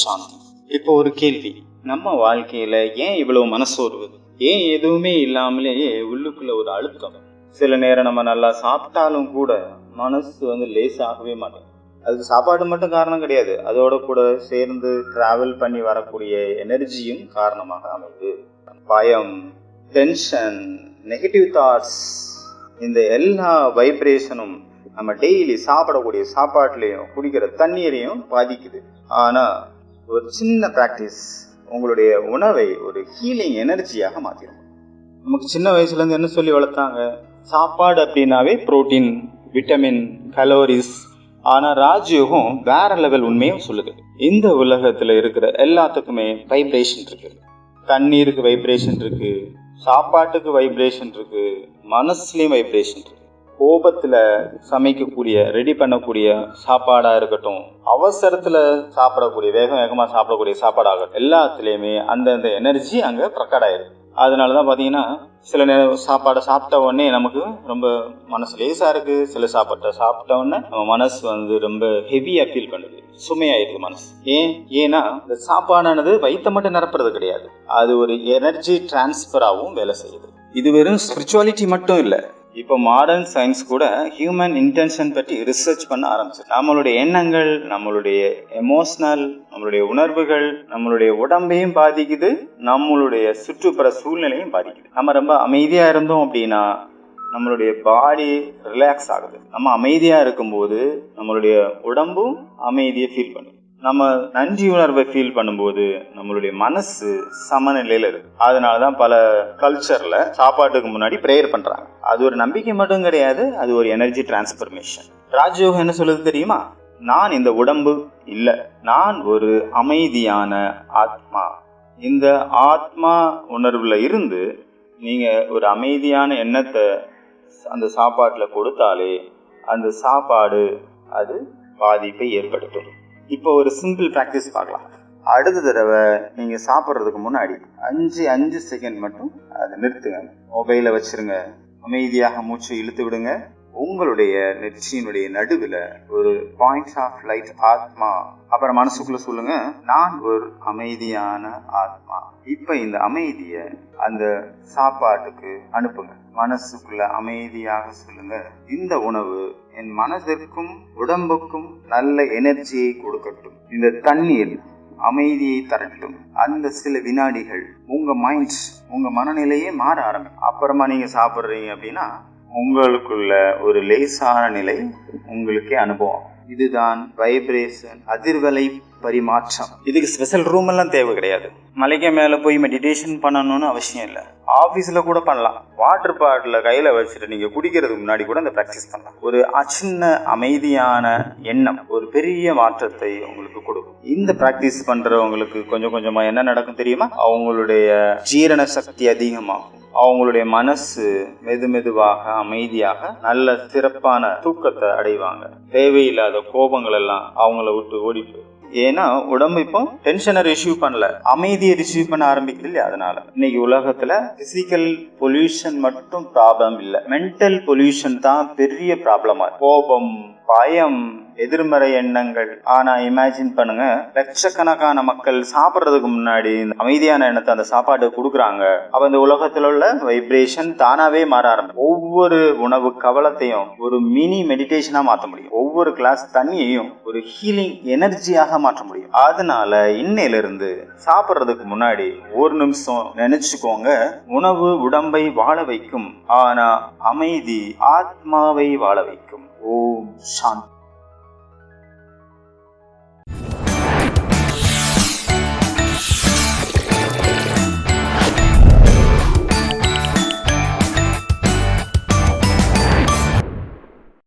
சாந்தி. இப்போ ஒரு கேள்வி, நம்ம வாழ்க்கையில ஏன் இவ்வளவு மனசோர்வு? ஏன் எதுவுமே இல்லாமலேயே உள்ளுக்குள்ள ஒரு அழுத்தம்? சில நேரம் நம்ம நல்லா சாப்பிட்டாலும் கூட மனசு லேசாகவே மாட்டேங்குது. அதுக்கு சாப்பாடு மட்டும் காரணம் கிடையாது, அதோட கூட சேர்ந்து டிராவல் பண்ணி வரக்கூடிய எனர்ஜியும் காரணமாக அமைது. பயம், டென்ஷன், நெகட்டிவ் தாட்ஸ், இந்த எல்லா வைப்ரேஷனும் நம்ம டெய்லி சாப்பிடக்கூடிய சாப்பாட்டுலையும் குடிக்கிற தண்ணீரையும் பாதிக்குது. ஆனால் ஒரு சின்ன ப்ராக்டிஸ் உங்களுடைய உணவை ஒரு ஹீலிங் எனர்ஜியாக மாற்றிடும். நமக்கு சின்ன வயசுலேருந்து என்ன சொல்லி வளர்த்தாங்க? சாப்பாடு அப்படின்னாவே புரோட்டீன், விட்டமின், கலோரிஸ். ஆனால் ராஜயோகம் வேற லெவல் உண்மையும் சொல்லுது. இந்த உலகத்தில் இருக்கிற எல்லாத்துக்குமே வைப்ரேஷன் இருக்கு. தண்ணீருக்கு வைப்ரேஷன் இருக்கு, சாப்பாட்டுக்கு வைப்ரேஷன் இருக்கு, மனசுலேயும் வைப்ரேஷன் இருக்கு. கோபத்தில் சமைக்கக்கூடிய ரெடி பண்ணக்கூடிய சாப்பாடாக இருக்கட்டும், அவசரத்தில் சாப்பிடக்கூடிய வேகமாக சாப்பிடக்கூடிய சாப்பாடாகட்டும், எல்லாத்துலேயுமே அந்தந்த எனர்ஜி அங்கே பிரகட் ஆயிருக்கு. அதனால தான் பார்த்தீங்கன்னா சில நேரம் சாப்பாடை சாப்பிட்ட உடனே நமக்கு ரொம்ப மனசு லேசாக இருக்குது. சில சாப்பாட்டை சாப்பிட்ட உடனே நம்ம மனசு ரொம்ப ஹெவியாக ஃபீல் பண்ணுது, சுமையாயிருக்கு மனசு. ஏன்னா இந்த சாப்பாடானது வயிற்றை மட்டும் நிரப்புறது கிடையாது, அது ஒரு எனர்ஜி டிரான்ஸ்ஃபராகவும் வேலை செய்யுது. இது வெறும் ஸ்பிரிச்சுவாலிட்டி மட்டும் இல்லை. இப்போ மாடர்ன் சயின்ஸ் கூட ஹியூமன் இன்டென்ஷன் பற்றி ரிசர்ச் பண்ண ஆரம்பிச்சு. நம்மளுடைய எண்ணங்கள், நம்மளுடைய எமோஷனல், நம்மளுடைய உணர்வுகள் நம்மளுடைய உடம்பையும் பாதிக்குது, நம்மளுடைய சுற்றுப்புற சூழ்நிலையும் பாதிக்குது. நம்ம ரொம்ப அமைதியாக இருந்தோம் அப்படின்னா நம்மளுடைய பாடி ரிலாக்ஸ் ஆகுது. நம்ம அமைதியாக இருக்கும்போது நம்மளுடைய உடம்பும் அமைதியை ஃபீல் பண்ணுது. நம்ம நன்றி உணர்வை ஃபீல் பண்ணும்போது நம்மளுடைய மனசு சமநிலையில் இருக்கு. அதனால தான் பல கல்ச்சரில் சாப்பாட்டுக்கு முன்னாடி ப்ரேயர் பண்ணுறாங்க. அது ஒரு நம்பிக்கை மட்டும் கிடையாது, அது ஒரு எனர்ஜி டிரான்ஸ்ஃபர்மேஷன். ராஜயோகம் என்ன சொல்லுது தெரியுமா? நான் இந்த உடம்பு இல்லை, நான் ஒரு அமைதியான ஆத்மா. இந்த ஆத்மா உணர்வில் இருந்து நீங்கள் ஒரு அமைதியான எண்ணத்தை அந்த சாப்பாட்டில் கொடுத்தாலே அந்த சாப்பாடு அது பாதிப்பை ஏற்படுத்தும். இப்போ ஒரு சிம்பிள் ப்ராக்டிஸ் பார்க்கலாம். அடுத்த தடவை நீங்கள் சாப்பிட்றதுக்கு முன்னாடி 5 செகண்ட் மட்டும் அதை நிறுத்துங்க. மொபைலை வச்சுருங்க, அமைதியாக மூச்சு இழுத்து விடுங்க. உங்களுடைய நெற்றியினுடைய நடுவில் ஒரு பாயிண்ட் ஆஃப் லைட் ஆத்மா. அப்புறம் மனசுக்குள்ள சொல்லுங்க, நான் ஒரு அமைதியான ஆத்மா. இப்போ இந்த அமைதியை அந்த சாப்பாட்டுக்கு அனுப்புங்க. மனசுக்குள்ள அமைதியாக சொல்லுங்க, இந்த உணவு என் மனதிற்கும் உடம்புக்கும் நல்ல எனர்ஜியை கொடுக்கட்டும். இந்த தண்ணீர் அமைதியை தரட்டும். அந்த சில வினாடிகள் உங்க மைண்ட், உங்க மனநிலையே மாற ஆரம்பிக்கும். அப்புறமா நீங்க சாப்பிட்றீங்க அப்படின்னா உங்களுக்குள்ள ஒரு லேசான நிலை உங்களுக்கே அனுபவம். இதுதான் வைப்ரேஷன், அதிர்வலை பரிமாற்றம். இதுக்கு ஸ்பெஷல் ரூம் எல்லாம் தேவை கிடையாது. மலைக்கு மேலே போய் மெடிடேஷன் பண்ணணும்னு அவசியம் இல்லை. ஆஃபீஸில் கூட பண்ணலாம். வாட்டர் பாட்டில் கையில் வச்சுட்டு நீங்கள் குடிக்கிறதுக்கு முன்னாடி கூட இந்த ப்ராக்டிஸ் பண்ணலாம். ஒரு சின்ன அமைதியான எண்ணம் ஒரு பெரிய மாற்றத்தை உங்களுக்கு கொடுக்கும். இந்த ப்ராக்டிஸ் பண்ணுறவங்களுக்கு கொஞ்சம் கொஞ்சமாக என்ன நடக்கும் தெரியுமா? அவங்களுடைய ஜீரண சக்தி அதிகமாகும். அவங்களுடைய மனசு மெதுவாக அமைதியாக நல்ல சிறப்பான தூக்கத்தை அடைவாங்க. தேவையில்லாத கோபங்கள் எல்லாம் அவங்கள விட்டு ஓடிட்டு. ஏன்னா உடம்பு இப்போ டென்ஷனை ரிசீவ் பண்ணல, அமைதியை ரிசீவ் பண்ண ஆரம்பிக்குது இல்லையா? அதனால இன்னைக்கு உலகத்துல பிசிக்கல் பொல்யூஷன் மட்டும் ப்ராப்ளம் இல்லை, மென்டல் பொல்யூஷன் தான் பெரிய ப்ராப்ளமா. கோபம், பயம், எதிர்மறை எண்ணங்கள். ஆனா இமேஜின் பண்ணுங்க, லட்சக்கணக்கான மக்கள் சாப்பிட்றதுக்கு முன்னாடி அமைதியான எண்ணத்தை அந்த சாப்பாடு கொடுக்குறாங்க. அப்ப இந்த உலகத்துல உள்ள வைப்ரேஷன் தானாவே மாற ஆரம்பிக்கும். ஒவ்வொரு உணவு கவலத்தையும் ஒரு மினி மெடிடேஷனா மாற்ற முடியும். ஒவ்வொரு கிளாஸ் தண்ணியையும் ஒரு ஹீலிங் எனர்ஜியாக மாற்ற முடியும். அதனால இன்னையிலிருந்து சாப்பிட்றதுக்கு முன்னாடி ஒரு நிமிஷம் நினைச்சுக்கோங்க, உணவு உடம்பை வாழ வைக்கும், ஆனா அமைதி ஆத்மாவை வாழ வைக்கும். ஓம் சாந்தி.